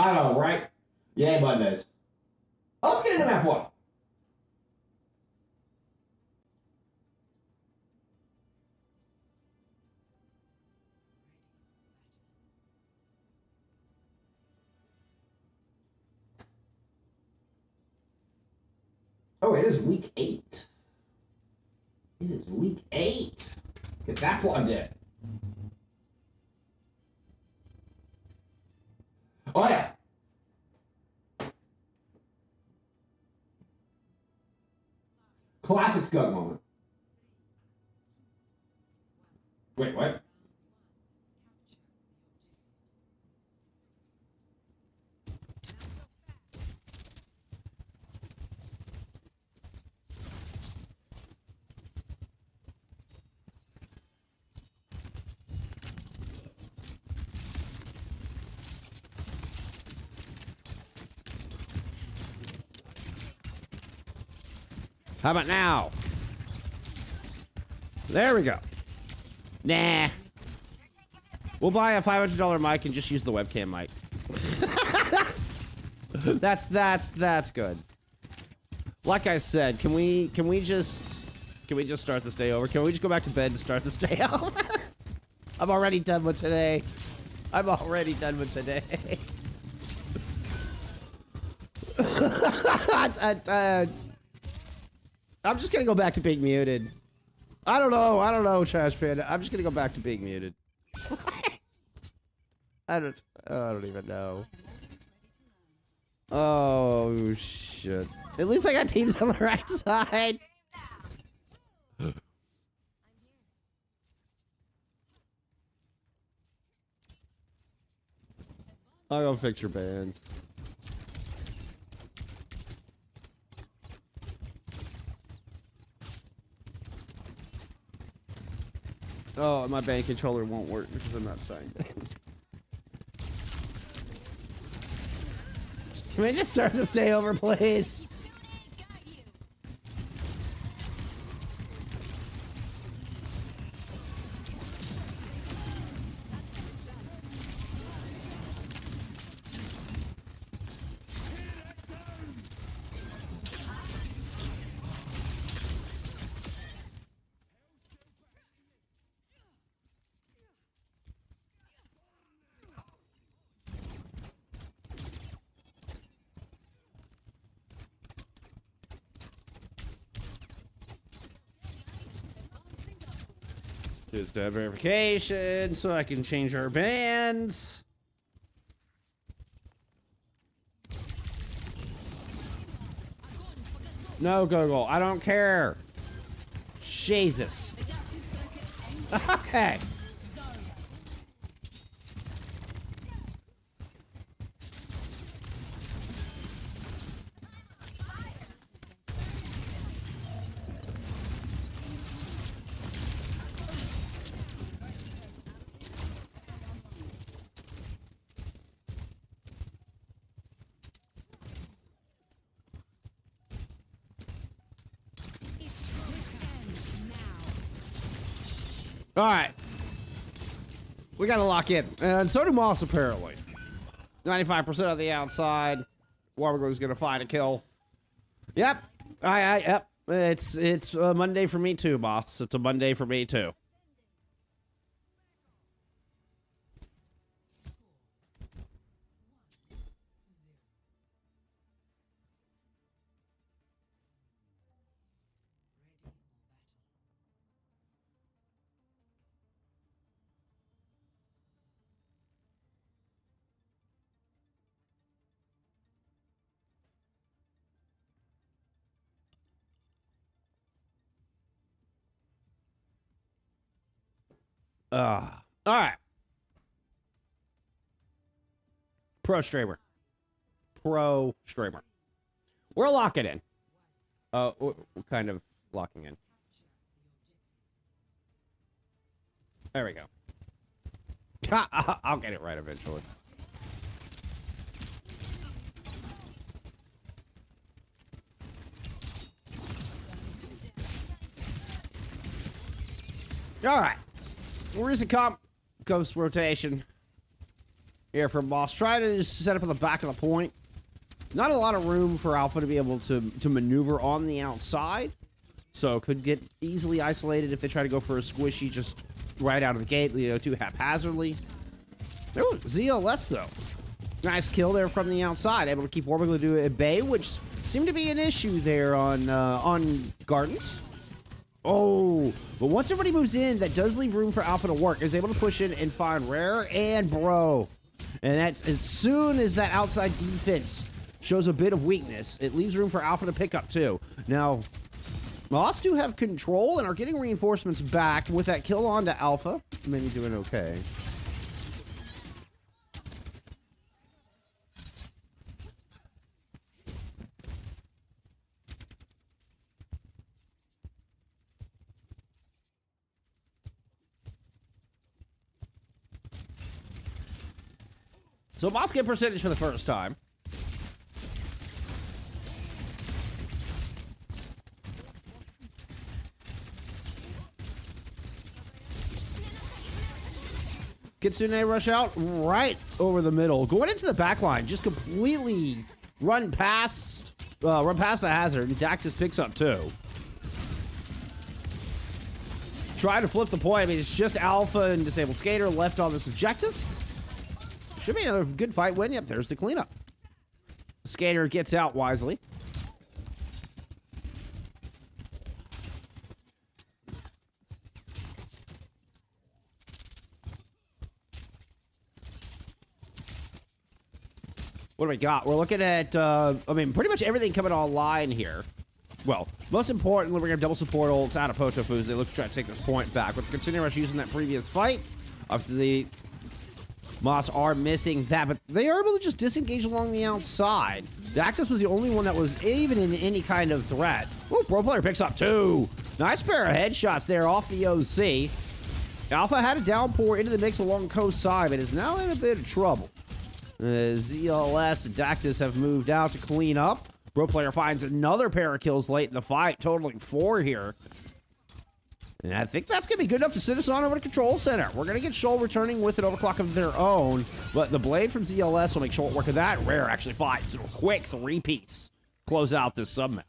I know, right? Yay, Mondays. Let's get into map one. Oh, it is week 8. It is week 8. Let's get that plugged in. Oh, yeah. Classic Skug moment. Wait, what? How about now? There we go. Nah. We'll buy a $500 mic and just use the webcam mic. that's good. Like I said, can we just start this day over? Can we just go back to bed and start this day over? I'm already done with today. I'm already done with today. I'm just gonna go back to being muted. I don't know, Trash Panda. I'm just gonna go back to being muted. I don't even know. Oh shit. At least I got teams on the right side. I'll go fix your bands. Oh, my band controller won't work because I'm not signed in. Can we just start this day over, please? Just verification so I can change our bands. No, Google, I don't care. Jesus. Okay. All right. We got to lock in. And so do Moths, apparently. 95% of the outside. Warburger's going to find a kill. Yep. Yep. It's a Monday for me too, Moths. It's a Monday for me too. All right. Pro streamer. We're locking in. We're kind of locking in. There we go. I'll get it right eventually. All right. Recent comp, ghost rotation. here from Moths. Try to just set up at the back of the point. Not a lot of room for Alpha to be able to maneuver on the outside. So could get easily isolated if they try to go for a squishy just right out of the gate, you know, too haphazardly. Oh, ZLS though. Nice kill there from the outside. Able to keep Warburg to at bay, which seemed to be an issue there on Gardens. Oh, but once everybody moves in, that does leave room for Alpha to work. Is able to push in and find Rare and Bro. And that's as soon as that outside defense shows a bit of weakness, it leaves room for Alpha to pick up too. Now, Moths do have control and are getting reinforcements back with that kill onto Alpha. Maybe doing okay. So Moths get percentage for the first time. Kitsune rush out right over the middle. Going into the back line, just completely run past the hazard, and Dactus picks up two. Try to flip the point. I mean, it's just Alpha and Disabled Skater left on this objective. Should be another good fight win. Yep, there's the cleanup. Skater gets out wisely. What do we got? We're looking at, I mean, pretty much everything coming online here. Well, most importantly, we're going to double support ults out of Potofeu as they look to try to take this point back. With the Continuing Rush using that previous fight, obviously, the Moths are missing that, but they are able to just disengage along the outside. Daxus was the only one that was even in any kind of threat. Oh, Pro Player picks up two. Nice pair of headshots there off the OC. Alpha had a downpour into the mix along coast side, but is now in a bit of trouble. ZLS and Dactus have moved out to clean up. Pro Player finds another pair of kills late in the fight, totaling 4 here. And I think that's going to be good enough to sit us on over to Control Center. We're going to get Shoal returning with an overclock of their own, but the blade from ZLS will make short work of that. Rare actually finds a quick 3-piece. Close out this submit.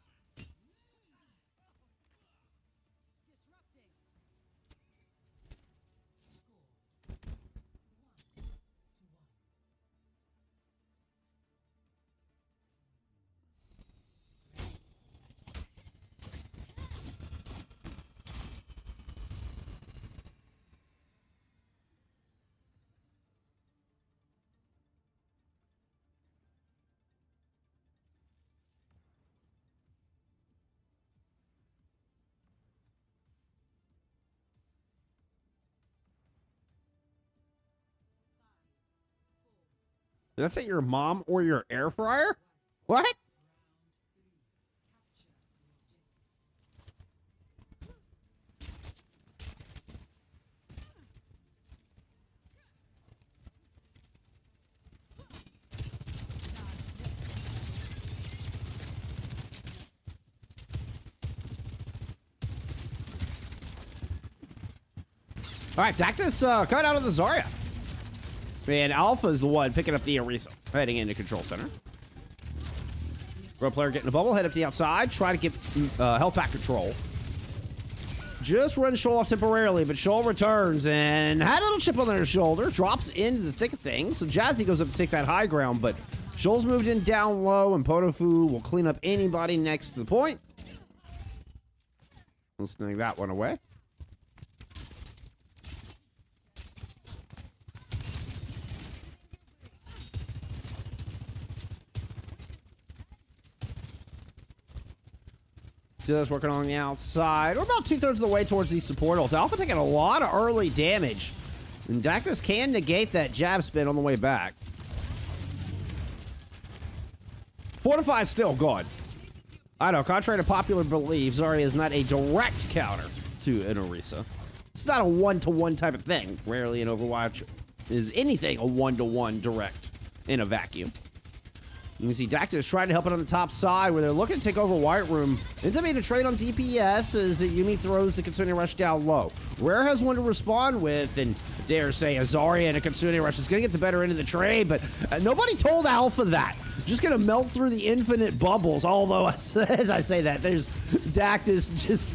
Did that say your mom or your air fryer? What? All right, Dactus cut out of the Zarya. And Alpha's the one picking up the Orisa, heading into Control Center. Pro Player getting a bubble, head up to the outside, try to get health back control. Just run Shoal off temporarily, but Shoal returns and had a little chip on their shoulder, drops into the thick of things. So Jazzy goes up to take that high ground, but Shoal's moved in down low, and Potofeu will clean up anybody next to the point. Let's snag that one away. Just working on the outside. We're about 2/3 of the way towards these support ults. Alpha taking a lot of early damage. And Dactus can negate that jab spin on the way back. Fortify is still good. I know, contrary to popular belief, Zarya is not a direct counter to an Orisa. It's not a one-to-one type of thing. Rarely in Overwatch is anything a one-to-one direct in a vacuum. You can see Dactus trying to help it on the top side where they're looking to take over White Room. Ends up being a trade on DPS as Yumi throws the Continuing Rush down low. Rare has one to respond with, and dare say, a Zarya and a Kitsune Rush is going to get the better end of the trade, but nobody told Alpha that. Just going to melt through the infinite bubbles, although, as I say that, there's Dactus just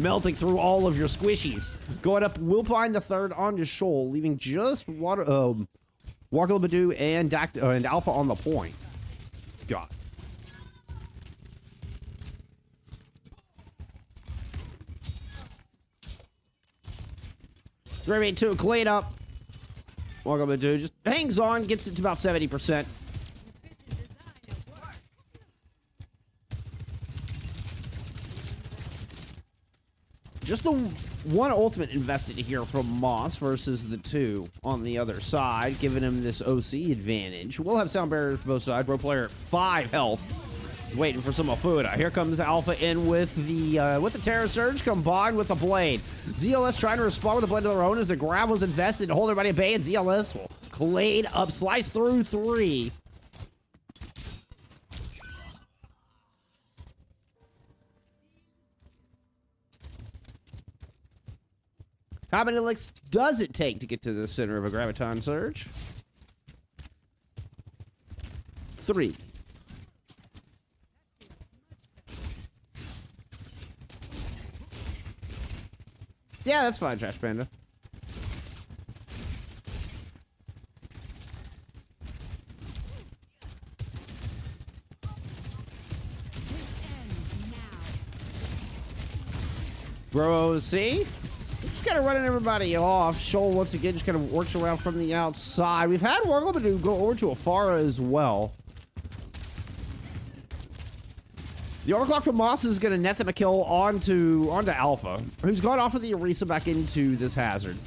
melting through all of your squishies. Going up, we'll find the third on the shoal, leaving just Wargalabadu and Alpha on the point. God. 3-2 clean up. Wargalabadu just hangs on, gets it to about 70%. Just the one ultimate invested here from Moths versus the two on the other side, giving him this OC advantage. We'll have sound barriers for both sides. Pro player at 5 health, waiting for some food. Here comes Alpha in with the Terror Surge combined with the Blade. ZLS trying to respond with a blade of their own as the grab was invested to hold everybody at bay, and ZLS will Glade up, slice through 3. How many licks does it take to get to the center of a Graviton Surge? 3. Yeah, that's fine, Trash Panda. Bro, see? Kind of running everybody off. Shoal once again just kind of works around from the outside. We've had Wargalabadu go over to Afara as well. The overclock from Moss is going to net them a kill onto Alpha, who's gone off of the Orisa back into this hazard.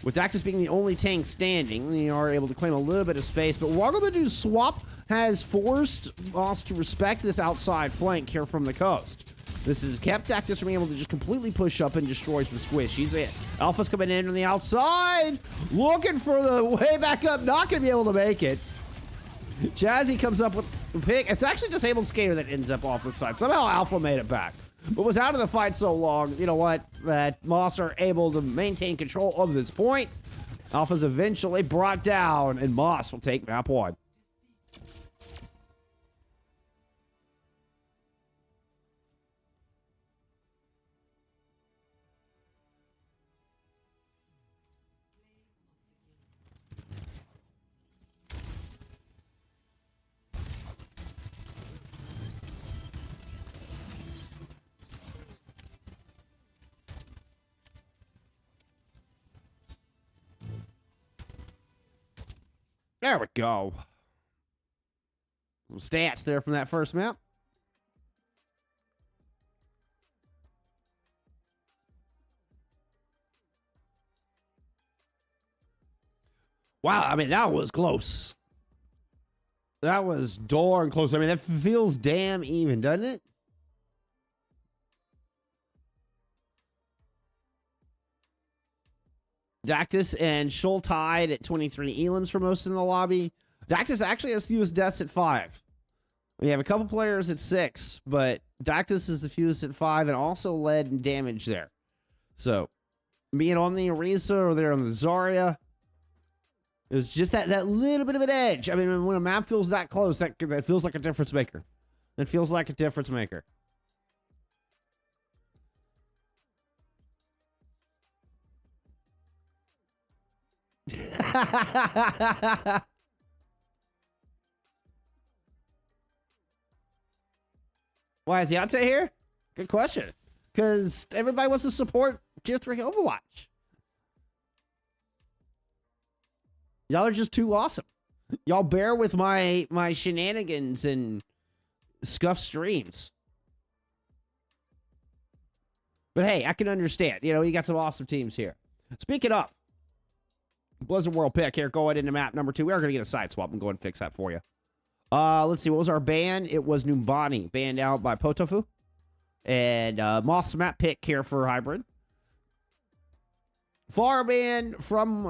With Daxus being the only tank standing, they are able to claim a little bit of space, but Wargalabadu's swap has forced Moss to respect this outside flank here from the coast. This has kept Dactus from being able to just completely push up and destroy some squishies. Alpha's coming in on the outside, looking for the way back up, not going to be able to make it. Jazzy comes up with the pick. It's actually disabled Skater that ends up off the side. Somehow Alpha made it back, but was out of the fight so long, you know what, that Moss are able to maintain control of this point. Alpha's eventually brought down, and Moss will take map 1. There we go. Some stats there from that first map. Wow, I mean, that was close. That was darn close. I mean, that feels damn even, doesn't it? Dactus and Shoal tied at 23 elims for most in the lobby. Dactus actually has fewest deaths at 5. We have a couple players at 6, but Dactus is the fewest at 5 and also led in damage there. So, being on the Orisa or there on the Zarya, it was just that little bit of an edge. I mean, when a map feels that close, that feels like a difference maker. It feels like a difference maker. Why is Yante here? Good question. Because everybody wants to support Tier 3 Overwatch. Y'all are just too awesome. Y'all bear with my shenanigans and scuff streams. But hey, I can understand. You know, you got some awesome teams here. Speaking of, Blizzard World pick here going into map number 2. We are going to get a side swap and go and fix that for you. Let's see. What was our ban? It was Numbani, banned out by Potofeu. And Moths map pick here for Hybrid. Far ban from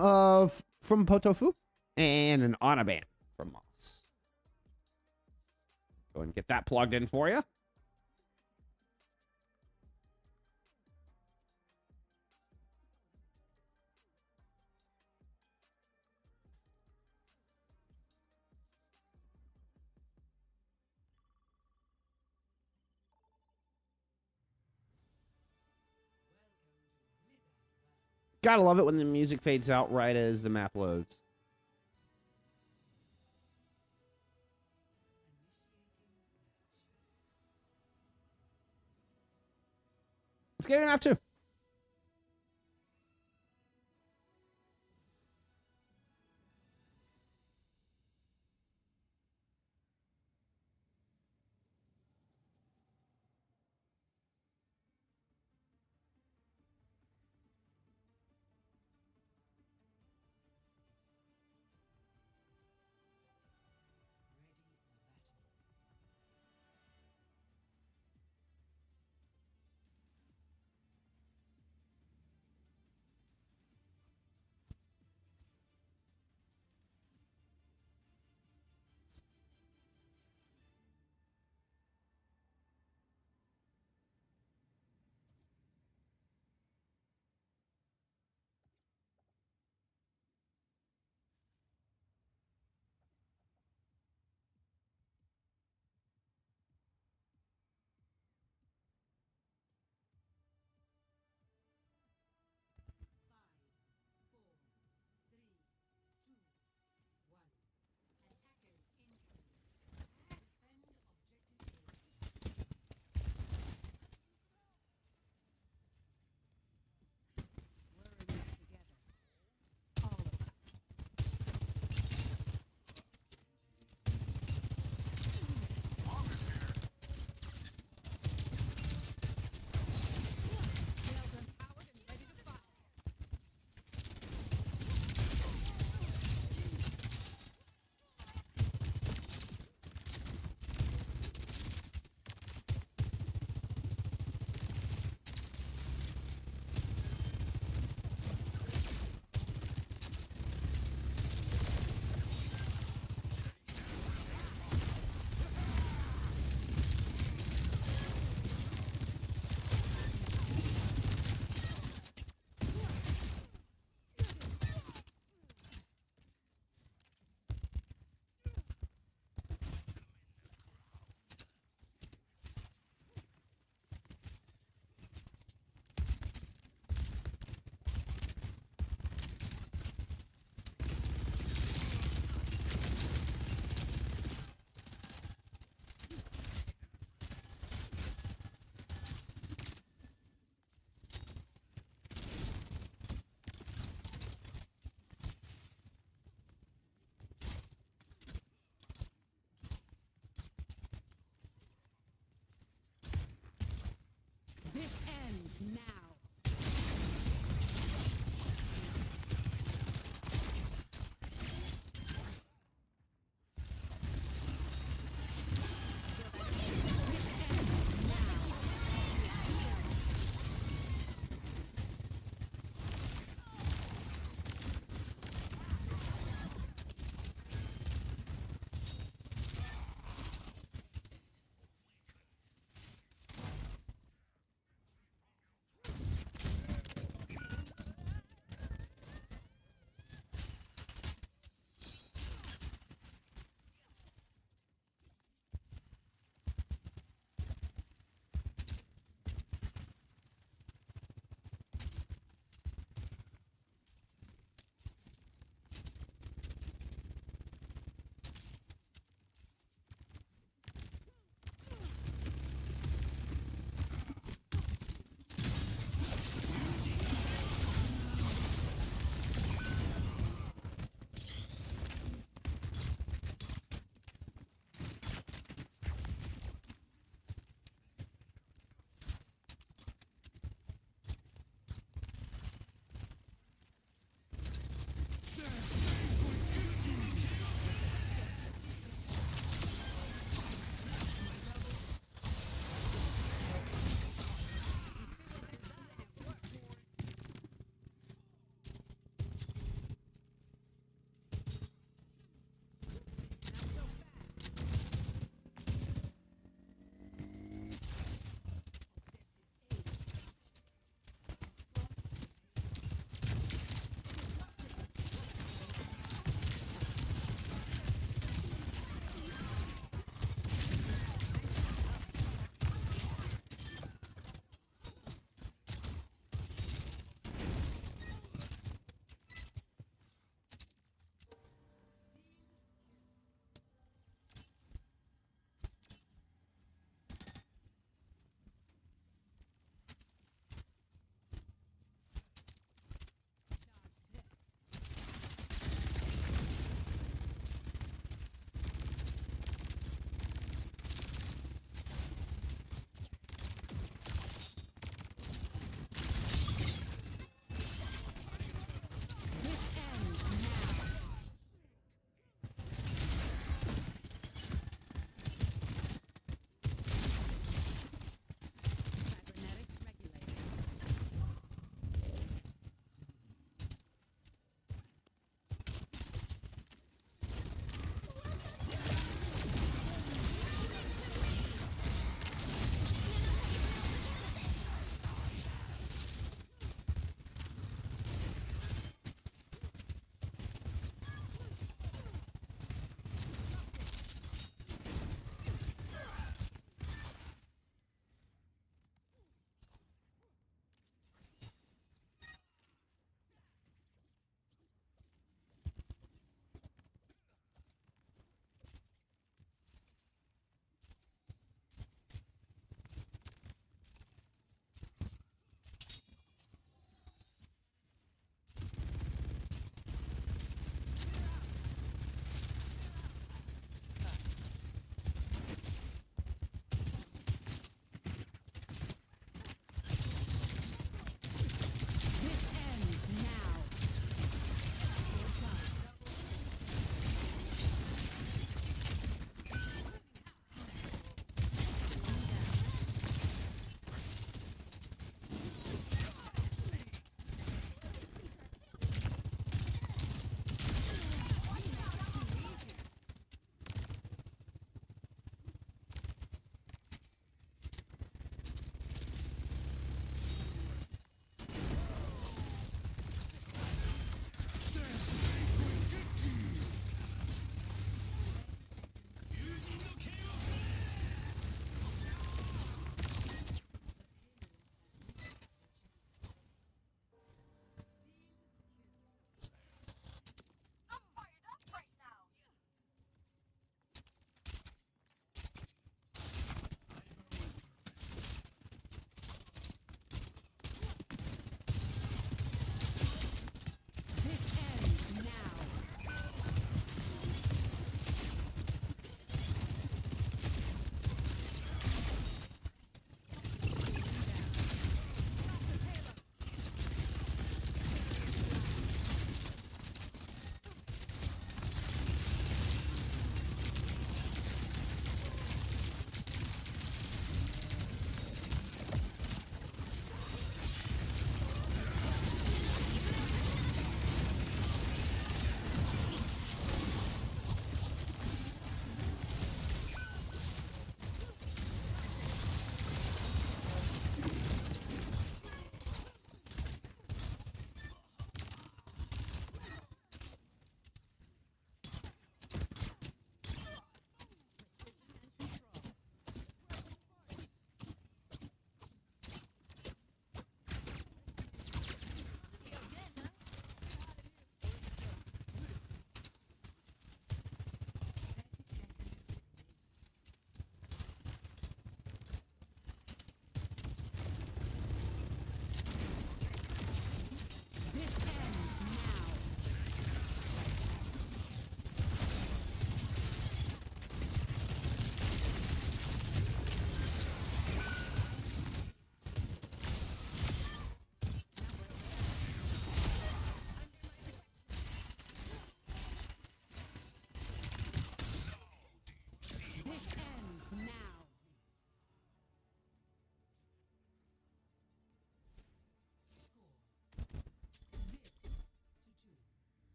Potofeu. And an Ana ban from Moths. Go and get that plugged in for you. Gotta love it when the music fades out right as the map loads. Let's get a map 2.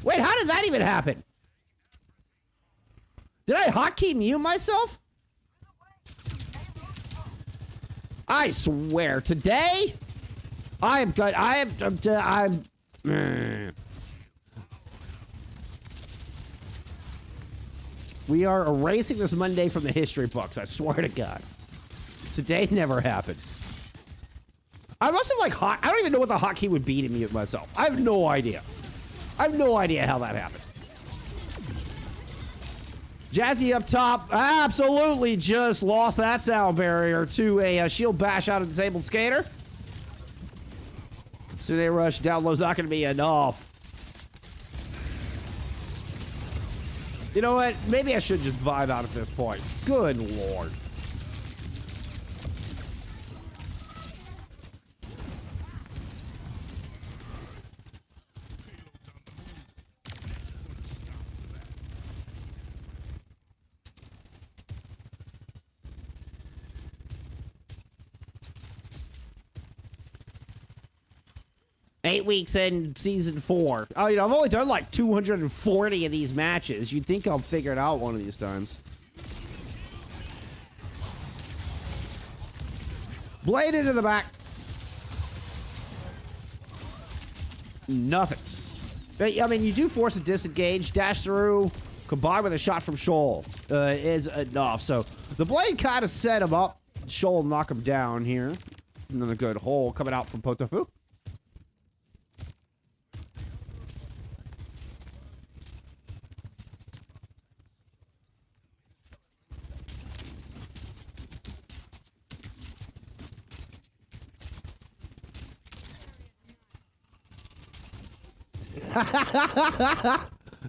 Wait, how did that even happen? Did I hotkey mute myself? I swear, today, I am good. We are erasing this Monday from the history books, I swear to God. Today never happened. I must have I don't even know what the hotkey would be to mute myself. I have no idea. I have no idea how that happened. Jazzy up top absolutely just lost that sound barrier to a shield bash out of disabled skater. Kitsune Rush down low is not going to be enough. You know what? Maybe I should just vibe out at this point. Good lord. Eight weeks in season 4. Oh, you know, I've only done like 240 of these matches. You'd think I'll figure it out one of these times. Blade into the back. Nothing. But, I mean, you do force a disengage, dash through, combined with a shot from Shoal is enough. So the blade kind of set him up. Shoal knock him down here. And then a good hole coming out from Potofeu.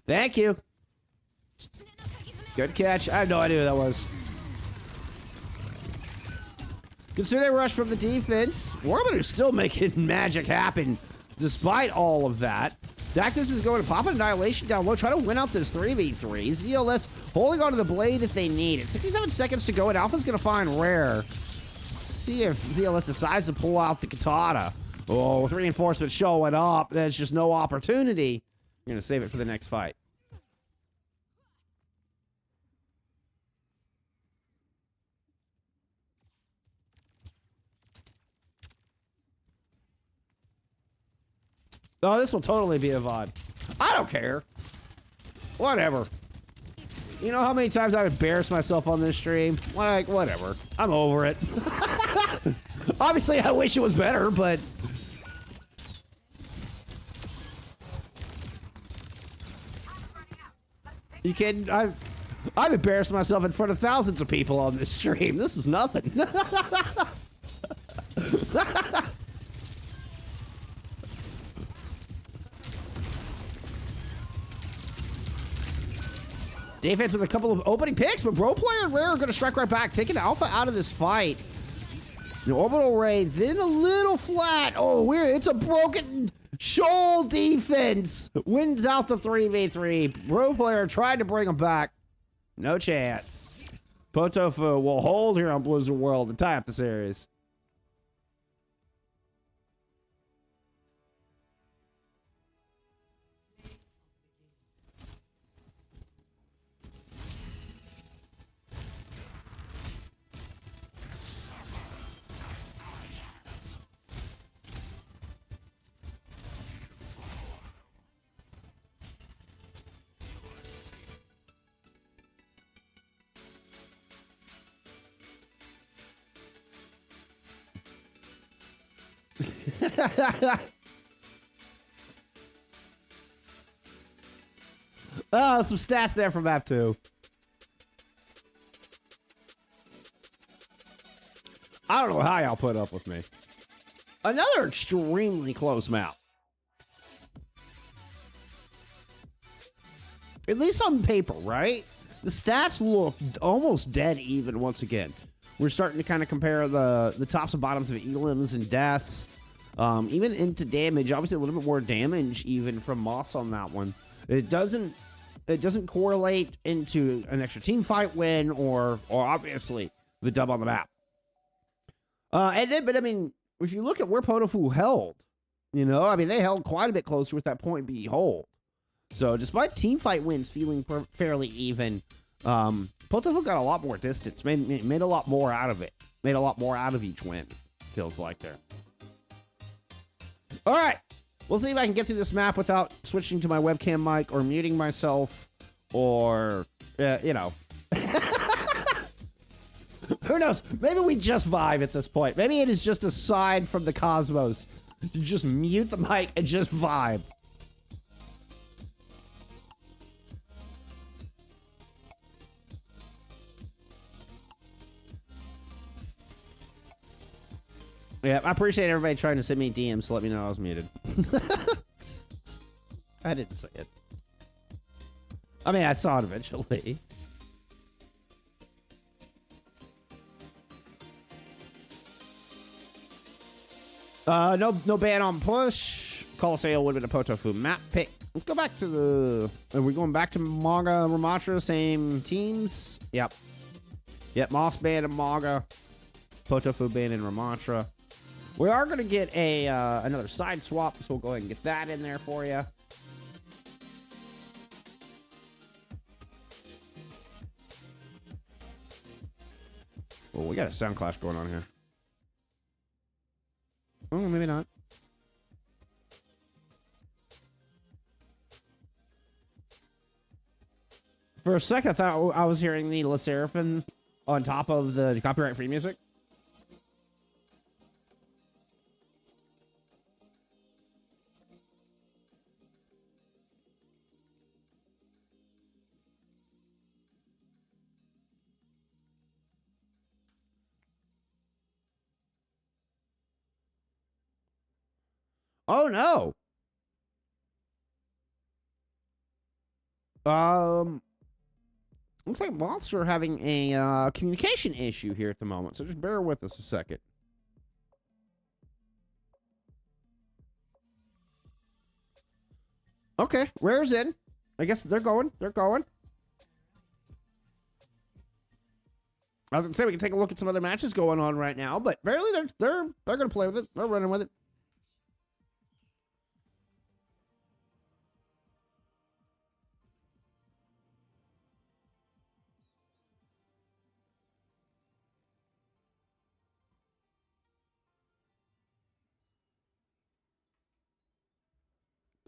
Thank you. Good catch. I have no idea who that was. Consider rush from the defense. Warbler's still making magic happen despite all of that. Daxus is going to pop an Annihilation down low, try to win out this 3v3. ZLS holding onto the blade if they need it. 67 seconds to go, and Alpha's going to find Rare. See if ZLS decides to pull out the katana. Oh, with reinforcements showing up, there's just no opportunity. You're going to save it for the next fight. Oh, this will totally be a VOD. I don't care. Whatever. You know how many times I've embarrassed myself on this stream? Like, whatever. I'm over it. Obviously, I wish it was better, but... You kidding? I've embarrassed myself in front of thousands of people on this stream. This is nothing. Defense with a couple of opening picks, but Bro Player and Rare are going to strike right back, taking Alpha out of this fight. The orbital ray, then a little flat. Oh, weird. It's a broken Shoal defense. Wins out the 3v3. Bro Player tried to bring him back. No chance. Potofeu will hold here on Blizzard World to tie up the series. Oh, some stats there from map 2. I don't know how y'all put up with me. Another extremely close map. At least on paper, right? The stats look almost dead even once again. We're starting to kind of compare the tops and bottoms of elims and deaths. Even into damage, obviously a little bit more damage even from Moths on that one. It doesn't correlate into an extra team fight win or obviously the dub on the map. But I mean, if you look at where Potofeu held, you know, I mean, they held quite a bit closer with that point B hold. So despite team fight wins feeling fairly even, Potofeu got a lot more distance, made a lot more out of it. Made a lot more out of each win, feels like there. All right, we'll see if I can get through this map without switching to my webcam mic or muting myself or, you know. Who knows? Maybe we just vibe at this point. Maybe it is just a sign from the cosmos to just mute the mic and just vibe. Yeah, I appreciate everybody trying to send me DMs to let me know I was muted. I didn't say it. I mean, I saw it eventually. No ban on push. Colosseo would have been a Potofeu map pick. Let's go back to the... Are we going back to Maga, Ramatra, same teams? Yep. Yep, Moths banned in Maga. Potofeu banned in Ramatra. We are going to get a another side swap, so we'll go ahead and get that in there for you. Well, we got a sound clash going on here. Oh, maybe not. For a second, I thought I was hearing the La Seraphim on top of the copyright-free music. Oh no. Looks like Moths are having a communication issue here at the moment, so just bear with us a second. Okay, Rare's in. I guess they're going. They're going. I was gonna say we can take a look at some other matches going on right now, but barely they're gonna play with it. They're running with it.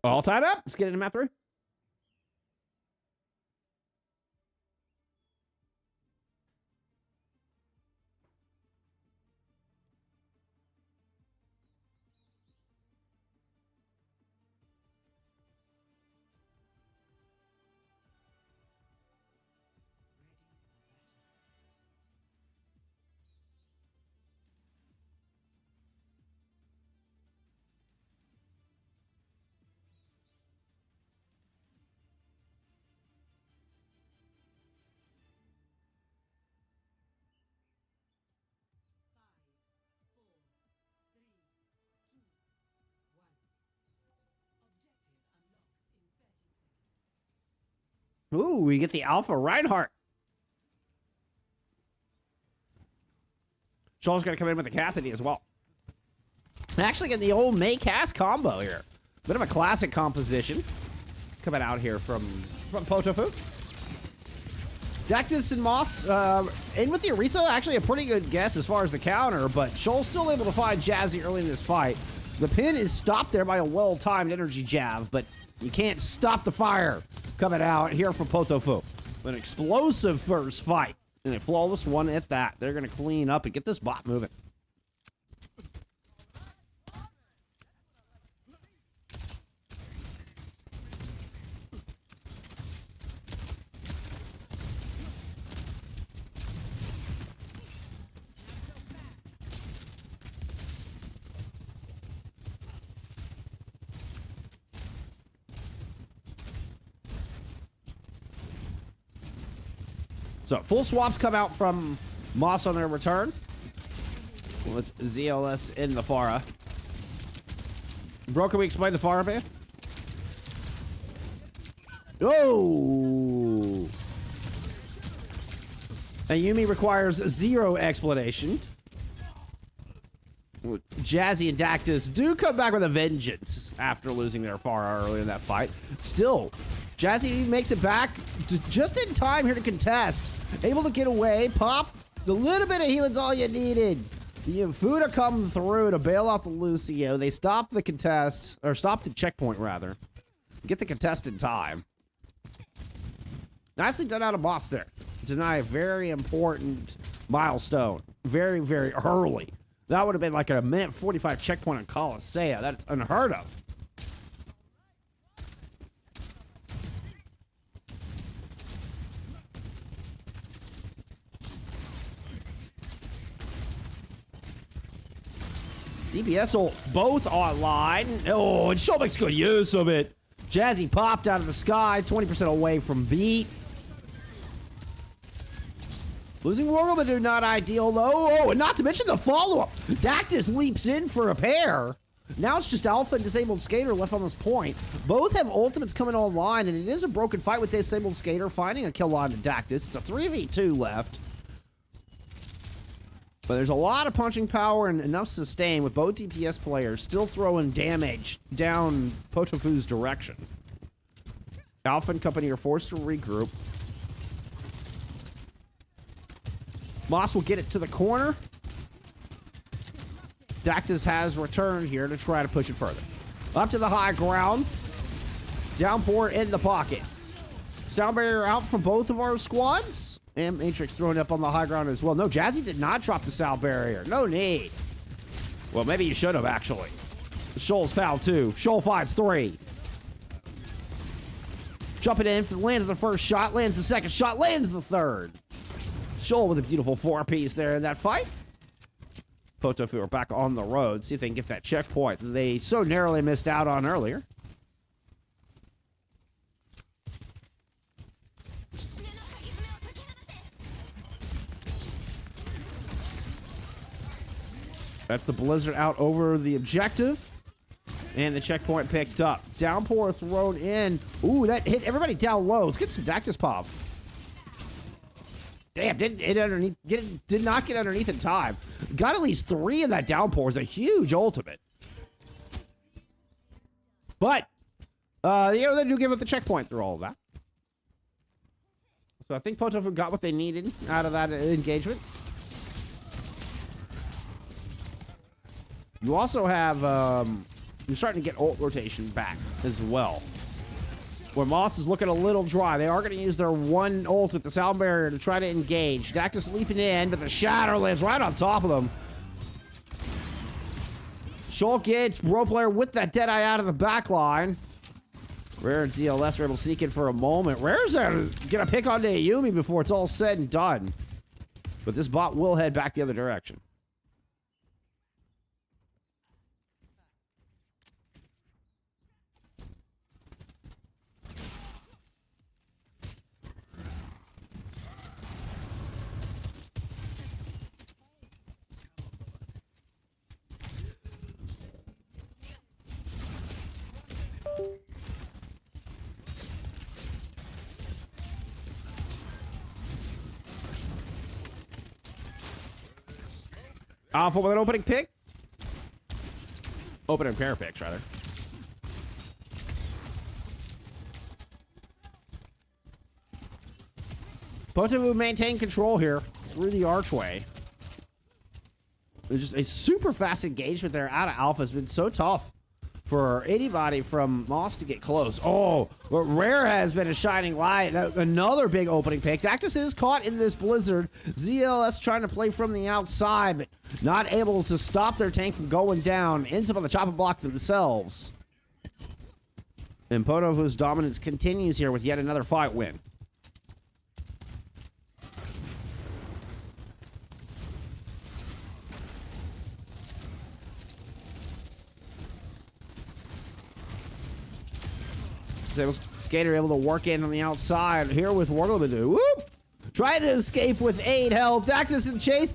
All tied up. Let's get into map 3. Ooh, we get the Alpha Reinhardt. Shoal's going to come in with a Cassidy as well. Actually getting the old May Cass combo here. Bit of a classic composition coming out here from Potofeu. Dectus and Moths in with the Orisa. Actually a pretty good guess as far as the counter, but Shoal's still able to find Jazzy early in this fight. The pin is stopped there by a well-timed energy jab, but you can't stop the fire coming out here from Potofeu. An explosive first fight, and a flawless one at that. They're going to clean up and get this bot moving. So full swaps come out from Moths on their return with ZLS in the Pharah. Bro, can we explain the Pharah ban? Oh! And Yumi requires 0 explanation. Jazzy and Dactus do come back with a vengeance after losing their far early in that fight. Still, Jazzy makes it back just in time here to contest. Able to get away, pop. The little bit of healing's all you needed. The Fuda come through to bail out the Lucio. They stop the contest, or stop the checkpoint rather. Get the contest in time. Nicely done out of Moths there. Deny a very important milestone. Very, very early. That would have been like a minute 45 checkpoint on Colosseo. That's unheard of. DPS ults both online. Oh, and Show makes good use of it. Jazzy popped out of the sky, 20% away from beat. Losing Wargleman not ideal though. Oh, and not to mention the follow-up. Dactus leaps in for a pair. Now it's just Alpha and Disabled Skater left on this point. Both have ultimates coming online, and it is a broken fight with Disabled Skater finding a kill on Dactus. It's a 3v2 left. But there's a lot of punching power and enough sustain with both DPS players still throwing damage down Potofeu's direction. Alpha and company are forced to regroup. Moths will get it to the corner. Dactus has returned here to try to push it further. Up to the high ground. Downpour in the pocket. Sound barrier out from both of our squads. And Matrix thrown up on the high ground as well. No, Jazzy did not drop the sound barrier. No need. Well, maybe you should have, actually. Shoal's fouled, too. Shoal finds 3. Jumping in, lands the first shot, lands the second shot, lands the third. Shoal with a beautiful 4-piece there in that fight. Potofeu are back on the road. See if they can get that checkpoint that they so narrowly missed out on earlier. That's the Blizzard out over the objective. And the checkpoint picked up. Downpour thrown in. Ooh, that hit everybody down low. Let's get some Dactus pop. Damn, didn't hit underneath. Did not get underneath in time. Got at least 3 in that downpour. It's a huge ultimate. But, you know, they do give up the checkpoint through all of that. So I think Potofeu got what they needed out of that engagement. You also have, you're starting to get ult rotation back as well. Where Moths is looking a little dry. They are going to use their one ult with the sound barrier to try to engage. Dactus leaping in, but the shatter lands right on top of them. Shoal gets Pro Player with that Deadeye out of the back line. Rare and ZLS are able to sneak in for a moment. Rare's going to pick on Ayumi before it's all said and done. But this bot will head back the other direction. Alpha with an opening pick. Opening pair picks, rather. Potofeu maintain control here through the archway. There's just a super fast engagement there out of Alpha. Has been so tough for anybody from Moths to get close. Oh, but Rare has been a shining light. Another big opening pick. Dactus is caught in this blizzard. ZLS trying to play from the outside, but not able to stop their tank from going down. Ends up on the chopping block themselves. And Potofeu's dominance continues here with yet another fight win. Skater able to work in on the outside here with Wargleman. Whoop! Trying to escape with 8 health. Dactus and Chase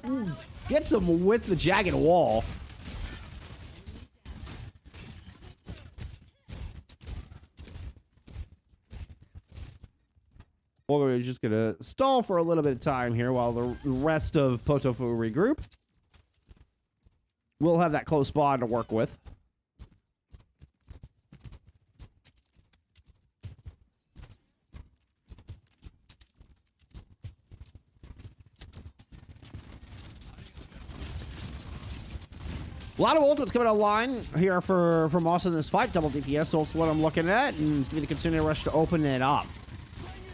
gets him with the jagged wall. We're just gonna stall for a little bit of time here while the rest of Potofeu regroup. we'll have that close spawn to work with. A lot of ultimates coming online here for Moths in this fight. Double DPS ult's what I'm looking at, and it's going to be the Consuming Rush to open it up.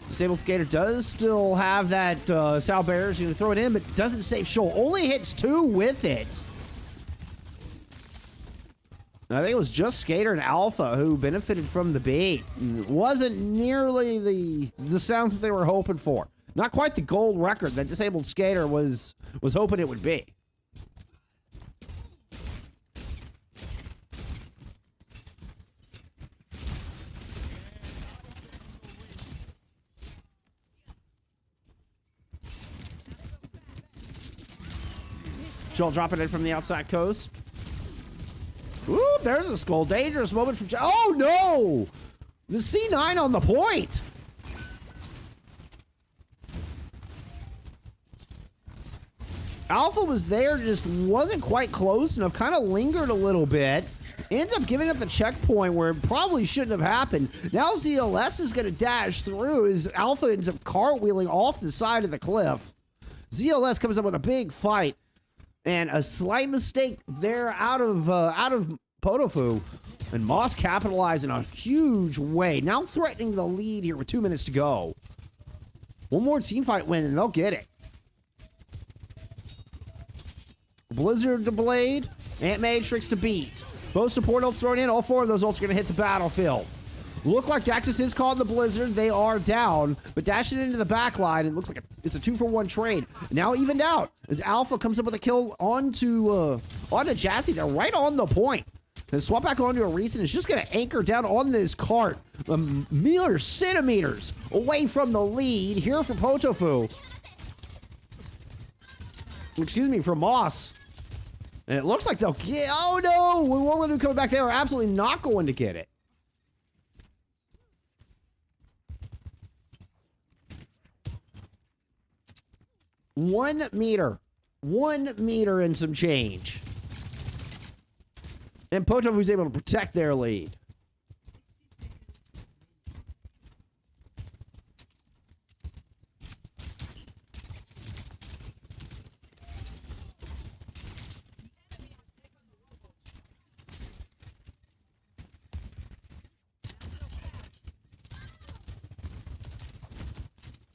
Disabled Skater does still have that Sal Bears. You can throw it in, but doesn't save Shoal. Only hits 2 with it. I think it was just Skater and Alpha who benefited from the bait. It wasn't nearly the sounds that they were hoping for. Not quite the gold record that Disabled Skater was hoping it would be. Shoal dropping it from the outside coast. Ooh, there's a skull. Dangerous moment from... Oh, no! The C9 on the point. Alpha was there, just wasn't quite close enough. Kind of lingered a little bit. Ends up giving up the checkpoint where it probably shouldn't have happened. Now ZLS is going to dash through as Alpha ends up cartwheeling off the side of the cliff. ZLS comes up with a big fight. And a slight mistake there out of Potofeu. And Moths capitalized in a huge way. Now threatening the lead here with 2 minutes to go. One more team fight win and they'll get it. Blizzard to Blade. Ant Matrix to beat. Both support ults thrown in. All 4 of those ults are going to hit the battlefield. Look like Dactus is caught in the Blizzard. They are down, but dashing into the back line, it looks like it's a 2-for-1 trade. Now evened out as Alpha comes up with a kill onto Jazzy. They're right on the point. And swap back onto a Reason. It's just going to anchor down on this cart. A mere centimeters away from the lead here for Potofeu. Excuse me, for Moths. And it looks like they'll get... Oh, no! We won't let them come back. They are absolutely not going to get it. One meter and some change. And Potofeu's able to protect their lead.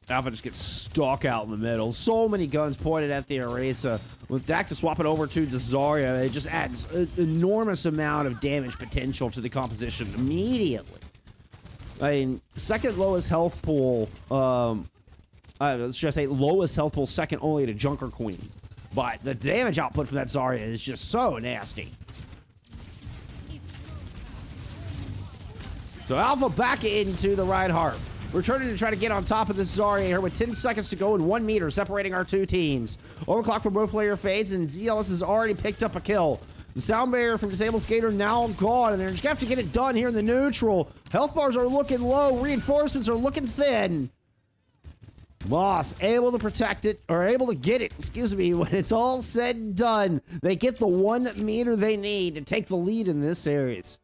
Alpha just gets stuck out in the middle. So many guns pointed at the Eraser. With Dak to swap it over to the Zarya, it just adds an enormous amount of damage potential to the composition immediately. I mean, second lowest health pool, let's just say lowest health pool, second only to Junker Queen. But the damage output from that Zarya is just so nasty. So Alpha back into the Reinhardt. Returning to try to get on top of this Zarya here with 10 seconds to go and 1 meter separating our 2 teams. Overclock from both player fades, and ZLS has already picked up a kill. The sound barrier from Disabled Skater now gone, and they're just going to have to get it done here in the neutral. Health bars are looking low. Reinforcements are looking thin. Moths able to protect it, or able to get it, excuse me, when it's all said and done. They get the 1 meter they need to take the lead in this series.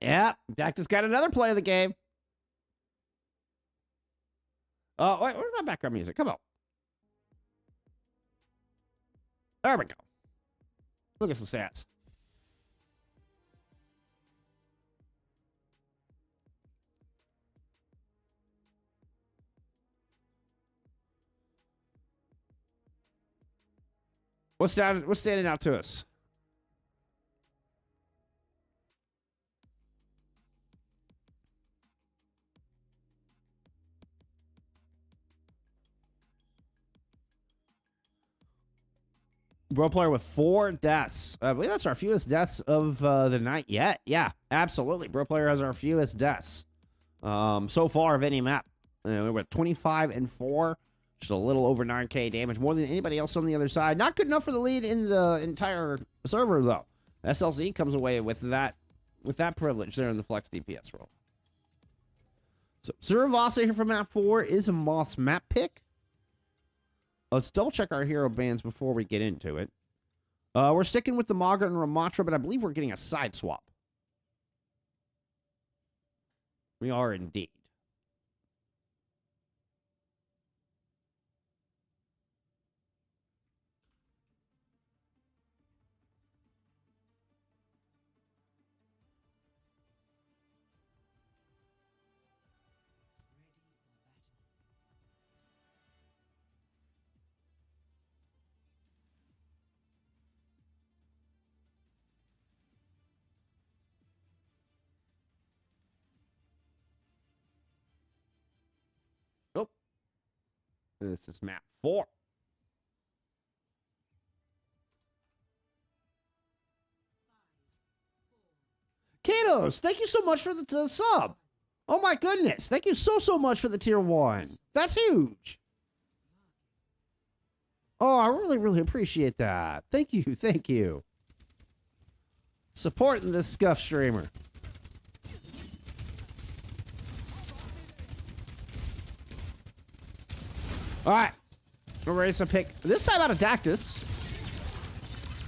Yeah, Dactus got another play of the game. Oh, wait, where's my background music? Come on. There we go. Look at some stats. What's standing out to us? Bro player with 4 deaths. I believe that's our fewest deaths of the night yet. Yeah, absolutely. Bro player has our fewest deaths so far of any map. We're at 25 and 4. Just a little over 9k damage. More than anybody else on the other side. Not good enough for the lead in the entire server, though. SLZ comes away with that privilege there in the flex DPS role. So, Suravasa here for map 4 is a Moths map pick. Let's double check our hero bands before we get into it. We're sticking with the Maga and Ramatra, but I believe we're getting a side swap. We are indeed. Nope. This is map 4. Katos, thank you so much for the sub. Oh my goodness. Thank you so much for the tier 1. That's huge. Oh, I really appreciate that. Thank you. Supporting this scuff streamer. All right. We're ready to pick this time out of Dactus.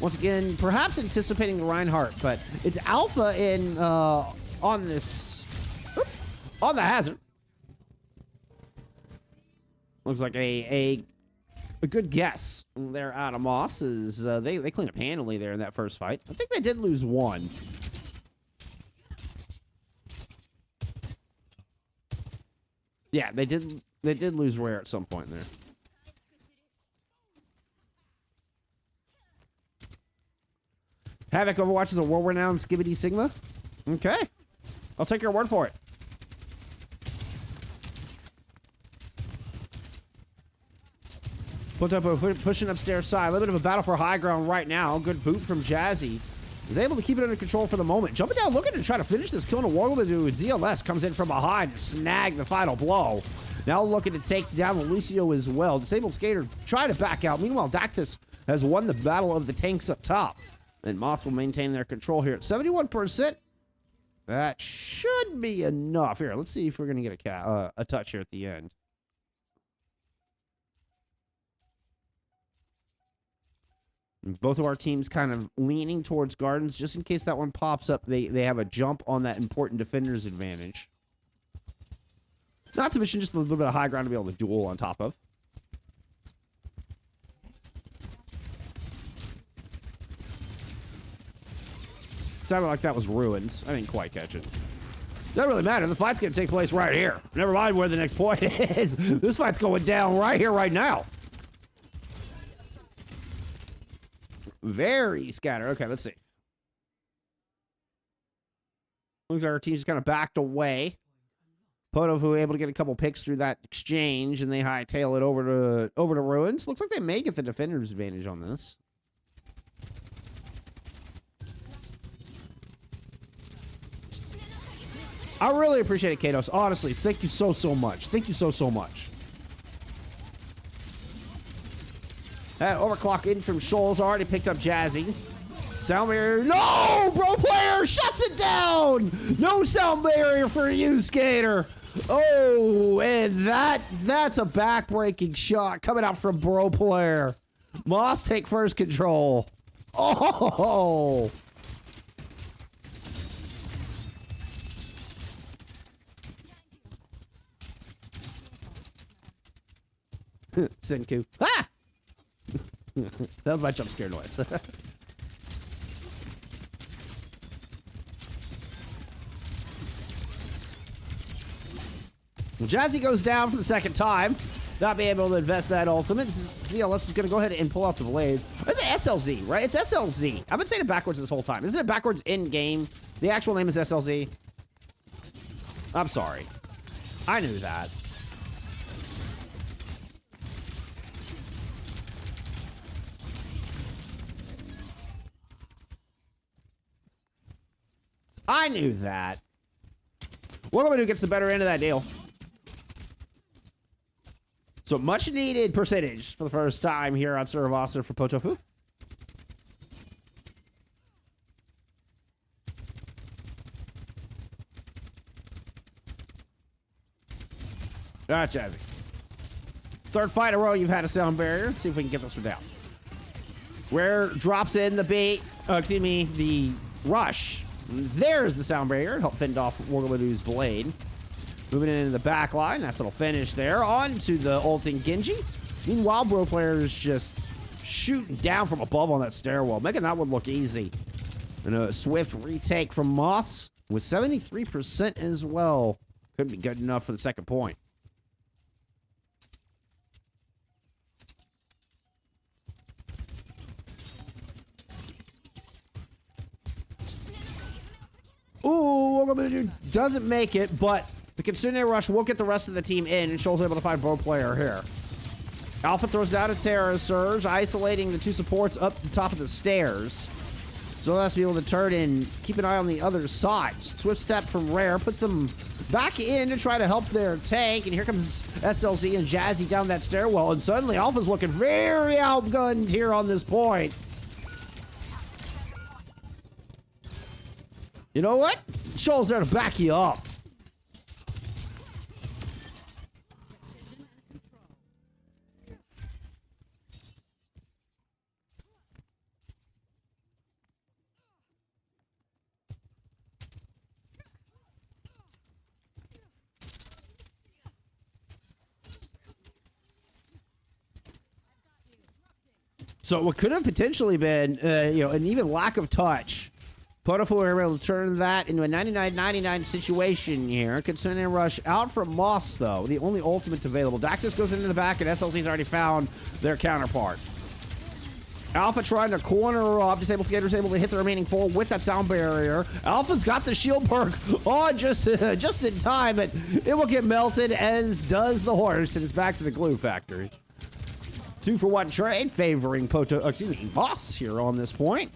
Once again, perhaps anticipating the Reinhardt, but it's Alpha in on this on the hazard. Looks like a good guess there out of Moths is they cleaned up handily there in that first fight. I think they did lose 1. Yeah, they did lose Rare at some point there. Havoc Overwatch is a world-renowned Skibbity Sigma. Okay. I'll take your word for it. Potofeu pushing upstairs side. A little bit of a battle for high ground right now. Good boot from Jazzy. He's able to keep it under control for the moment. Jumping down, looking to try to finish this kill in a war to do. ZLS comes in from behind to snag the final blow. Now looking to take down Lucio as well. Disabled Skater trying to back out. Meanwhile, Dactus has won the battle of the tanks up top. And Moths will maintain their control here at 71%. That should be enough. Here, let's see if we're going to get a touch here at the end. And both of our teams kind of leaning towards Gardens. Just in case that one pops up, they have a jump on that important defender's advantage. Not to mention just a little bit of high ground to be able to duel on top of. Sounded like that was ruins. I didn't quite catch it. Doesn't really matter. The fight's going to take place right here. Never mind where the next point is. This fight's going down right here, right now. Very scattered. Okay, let's see. Looks like our team just kind of backed away. Potofeu able to get a couple picks through that exchange, and they hightail it over to Ruins. Looks like they may get the defender's advantage on this. I really appreciate it, Katos. Honestly, thank you so much. Thank you so much. That overclock in from Shoals already picked up Jazzy. Sound barrier. No! Bro player shuts it down! No sound barrier for you, Skater. Oh, and that's a back-breaking shot coming out from Bro player. Moss take first control. Oh! Senku. Ah! That was my jump scare noise. Well, Jazzy goes down for the second time. Not being able to invest that ultimate. ZLS is going to go ahead and pull out the blade. It's SLZ, right? It's SLZ. I've been saying it backwards this whole time. Isn't it backwards in-game? The actual name is SLZ. I'm sorry. I knew that. I knew that. Who gets the better end of that deal. So much needed percentage for the first time here on Suravasa for Potofeu. All right, Jazzy. Third fight in a row, you've had a sound barrier. Let's see if we can get this one down. Rare drops in the bait, the rush. There's the sound barrier. Help fend off Wargamadoo's blade. Moving into the back line. Nice little finish there. On to the ulting Genji. Meanwhile, bro players just shooting down from above on that stairwell, making that one look easy. And a swift retake from Moths with 73% as well. Couldn't be good enough for the second point. Ooh, Wargamadoo doesn't make it, but the Kitsune Rush will get the rest of the team in, and Shoal's able to find Bro player here. Alpha throws down a Terra Surge, isolating the two supports up the top of the stairs. Still has to be able to turn and keep an eye on the other side. Swift step from Rare puts them back in to try to help their tank, and here comes SLZ and Jazzy down that stairwell, and suddenly Alpha's looking very outgunned here on this point. You know what? Shoal's there to back you up. So what could have potentially been, an even lack of touch. Potofeu were able to turn that into a 99-99 situation here. Kitsune Rush out from Moss, though. The only ultimate available. Dactus goes into the back, and SLC's already found their counterpart. Alpha trying to corner off. Disabled Skater's able to hit the remaining four with that sound barrier. Alpha's got the shield perk on just in time, but it will get melted, as does the horse, and it's back to the glue factory. 2-for-1 trade favoring Moss here on this point.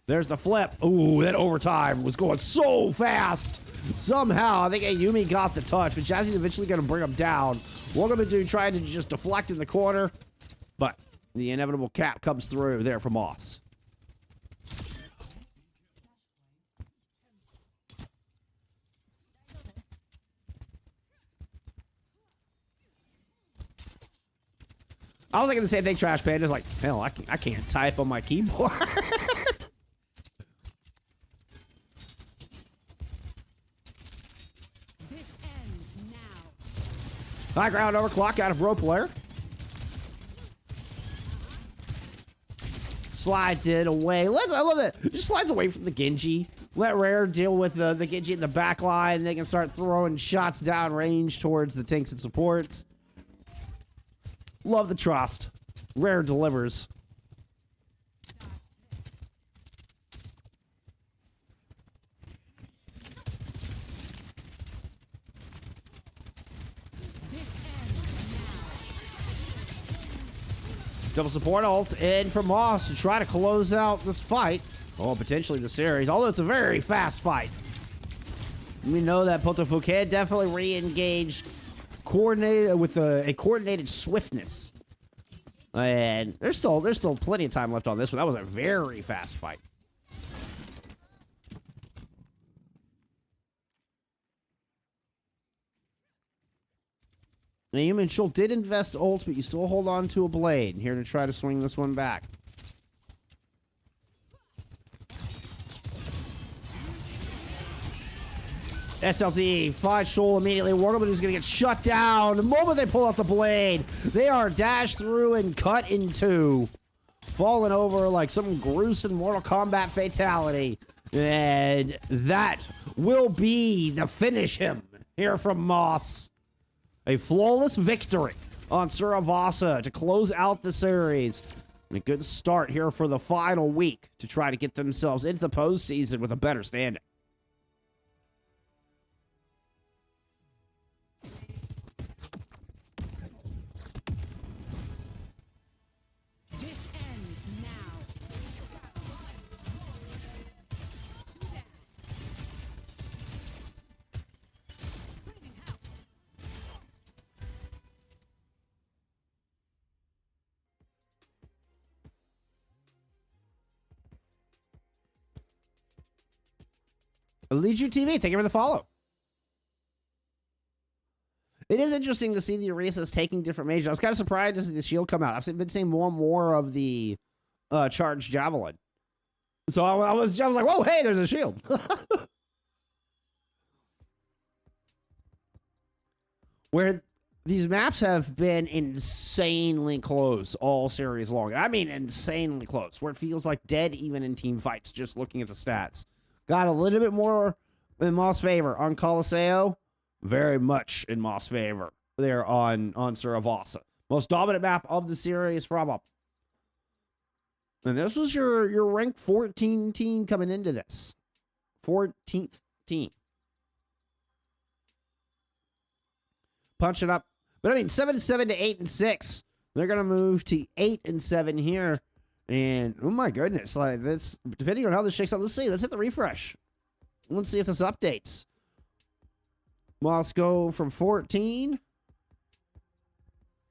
There's the flip. Ooh, that overtime was going so fast. Somehow, I think Ayumi got the touch, but Jazzy's eventually going to bring him down. Wargamadoo trying to just deflect in the corner, but the inevitable cap comes through there for Moss. I was thinking the same thing, Trash Panda's like, hell, I can't type on my keyboard. High ground overclock out of Bro player. Slides it away. I love that. Just slides away from the Genji. Let Rare deal with the Genji in the back line. They can start throwing shots down range towards the tanks and supports. Love the trust. Rare delivers. Double support ult in for Moss to try to close out this fight. Or potentially the series, although it's a very fast fight. We know that Potofeu can definitely re-engage with a coordinated swiftness. And there's still plenty of time left on this one. That was a very fast fight. Naeem and Schultz did invest ult, but you still hold on to a blade. Here to try to swing this one back. SLT finds Shoal immediately. Wargamadoo's gonna get shut down. The moment they pull out the blade, they are dashed through and cut in two. Falling over like some gruesome Mortal Kombat fatality. And that will be the finish him here from Moss. A flawless victory on Suravasa to close out the series. And a good start here for the final week to try to get themselves into the postseason with a better standing. Lijiang TV, thank you for the follow. It is interesting to see the Orisas taking different mages. I was kind of surprised to see the shield come out. I've been seeing more and more of the charged javelin. So I was like, whoa, hey, there's a shield. Where these maps have been insanely close all series long. I mean, insanely close. Where it feels like dead even in team fights, just looking at the stats. Got a little bit more in Moths' favor on Colosseo. Very much in Moths' favor there on Suravasa. Most dominant map of the series from up. And this was your rank 14 team coming into this. 14th team. Punch it up. But I mean, 7-7 to 8-6. They're gonna move to 8-7 here. And oh my goodness, like this, depending on how this shakes out, let's see. Let's hit the refresh. Let's see if this updates. Well, let's go from 14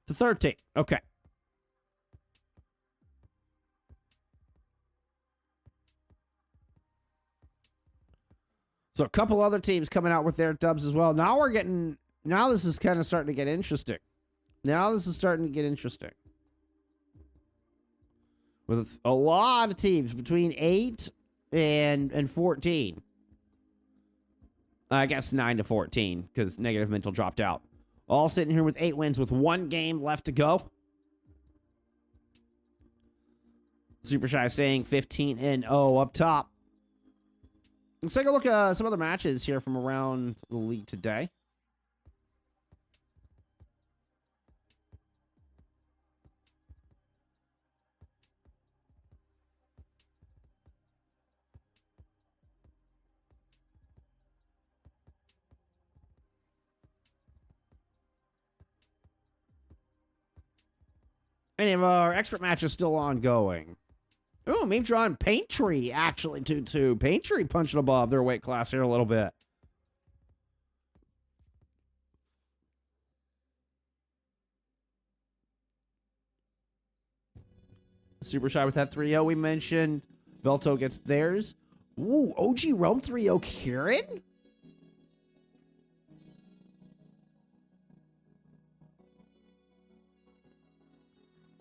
to 13. Okay. So a couple other teams coming out with their dubs as well. Now this is kind of starting to get interesting. With a lot of teams between 8 and 14. I guess 9 to 14 because Negative Mental dropped out. All sitting here with 8 wins with 1 game left to go. Super Shy saying 15-0 up top. Let's take a look at some other matches here from around the league today. Any of our expert matches still ongoing. Ooh, Meme Drawn Paintry actually 2-2. Paintry punching above their weight class here a little bit. Super Shy with that 3-0 we mentioned. Velto gets theirs. Ooh, OG Realm 3-0 Kieran?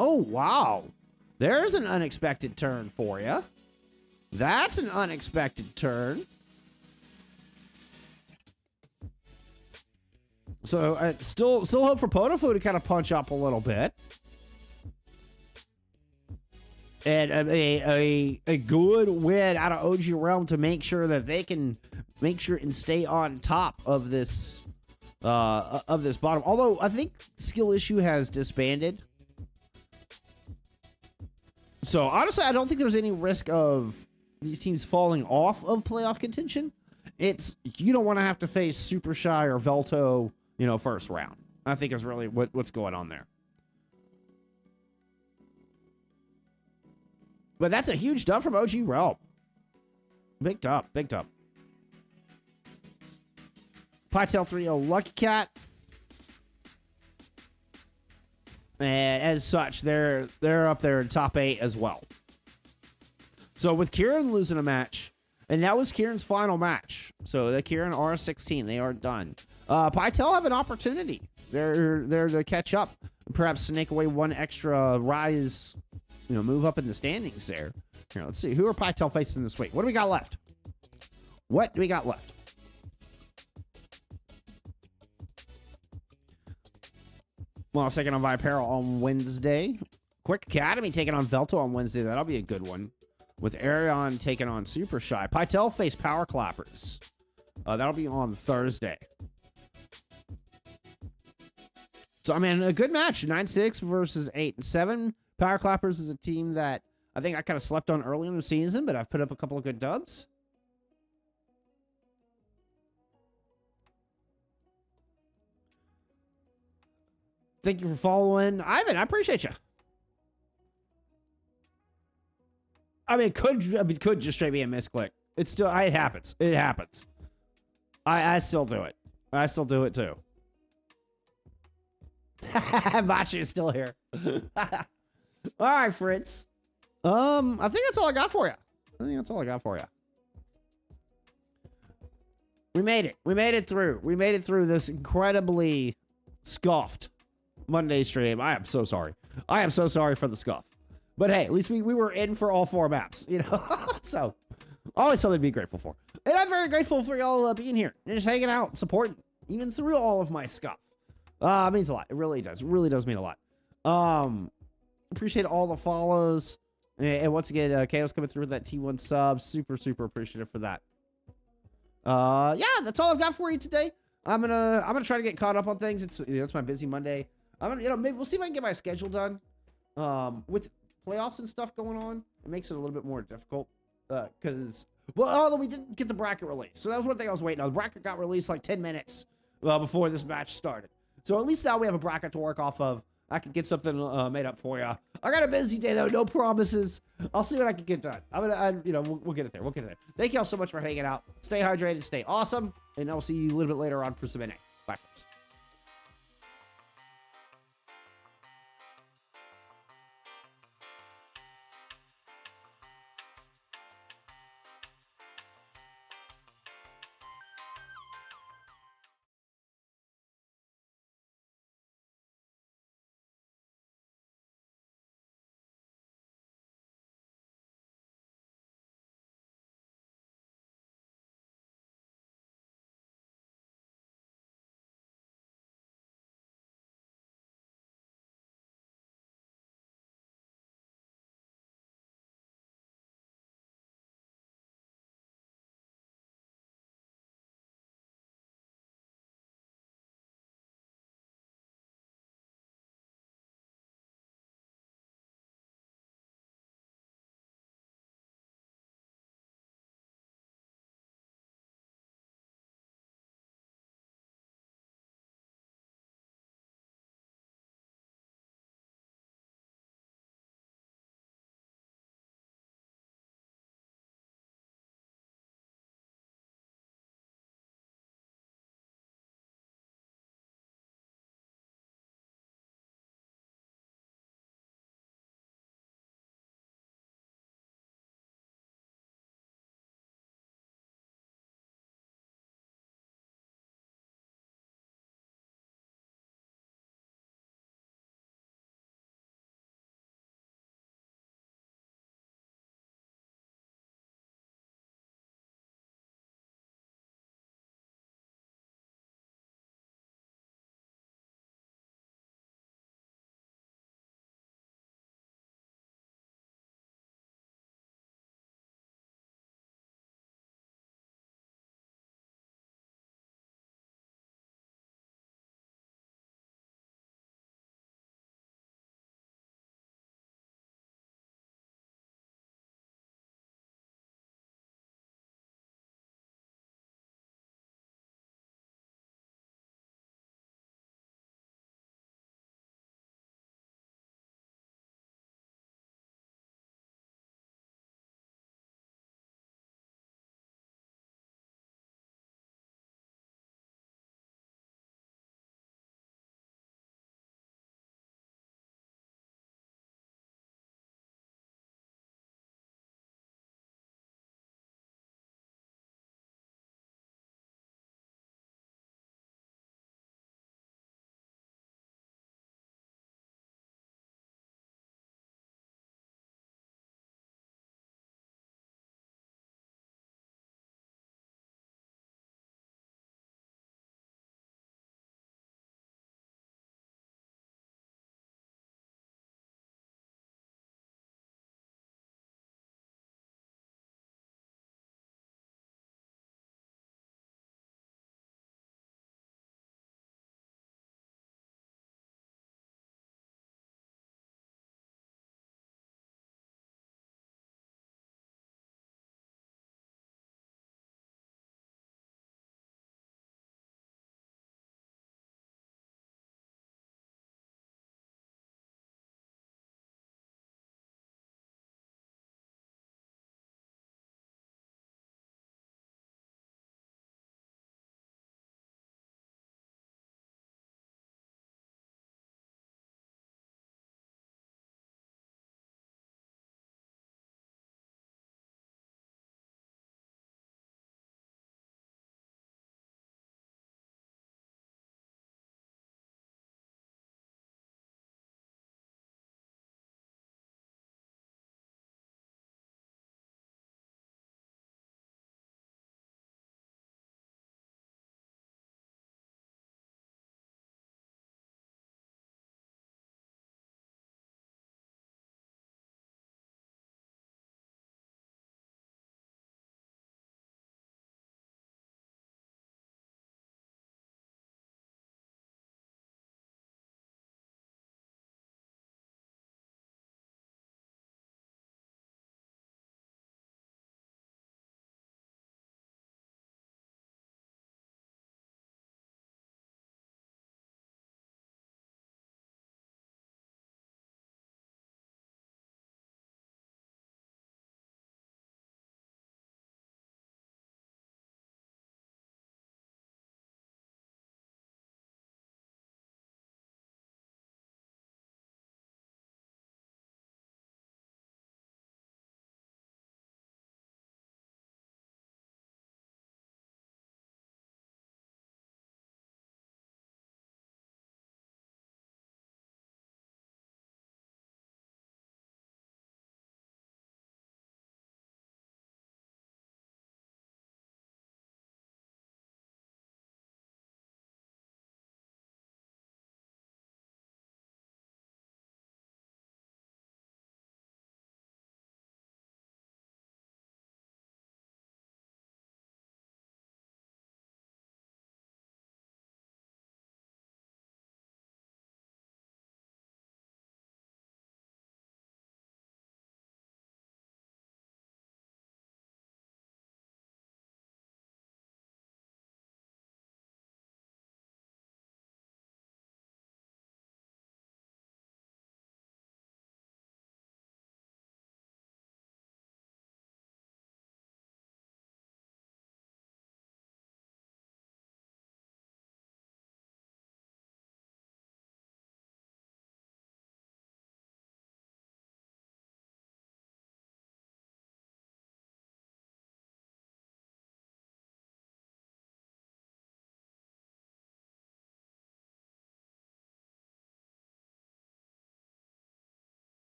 Oh, wow. There's an unexpected turn for you. That's an unexpected turn. So, still hope for Potofeu to kind of punch up a little bit. And a good win out of OG Realm to make sure that they can make sure and stay on top of this bottom. Although, I think skill issue has disbanded. So, honestly, I don't think there's any risk of these teams falling off of playoff contention. It's, you don't want to have to face Super Shy or Velto, first round. I think is really what's going on there. But that's a huge dub from OG Realm. Big dub. Pytel 3-0 Lucky Cat. And as such, they're up there in top 8 as well. So with Kieran losing a match, and that was Kieran's final match. So the Kieran R16, they are done. Pytel have an opportunity. They're to catch up. Perhaps snake away one extra rise, move up in the standings there. Here, let's see. Who are Pytel facing this week? What do we got left? Well, second on Viperil on Wednesday. Quick Academy taking on Velto on Wednesday. That'll be a good one. With Arion taking on Super Shy. Pytel face Power Clappers. That'll be on Thursday. So, I mean, a good match. 9-6 versus 8-7. Power Clappers is a team that I think I kind of slept on early in the season, but I've put up a couple of good dubs. Thank you for following. Ivan, I appreciate you. I mean, it could just straight be a misclick. It happens. It happens. I still do it. I still do it too. Machi is still here. All right, Fritz. I think that's all I got for you. We made it. We made it through. We made it through this incredibly scuffed Monday stream. I am so sorry. I am so sorry for the scuff. But hey, at least we were in for all 4 maps, you know? So, always something to be grateful for. And I'm very grateful for y'all being here and just hanging out, supporting, even through all of my scuff. It means a lot. It really does. It really does mean a lot. Appreciate all the follows. And once again, Kato's coming through with that T1 sub. Super, super appreciative for that. Yeah, that's all I've got for you today. I'm gonna try to get caught up on things. It's my busy Monday. Maybe we'll see if I can get my schedule done. With playoffs and stuff going on, it makes it a little bit more difficult. Although we didn't get the bracket released, so that was one thing I was waiting on. The bracket got released like 10 minutes before this match started. So at least now we have a bracket to work off of. I can get something made up for you. I got a busy day though, no promises. I'll see what I can get done. We'll get it there. We'll get it there. Thank y'all so much for hanging out. Stay hydrated, stay awesome, and I'll see you a little bit later on for some NA. Bye, friends.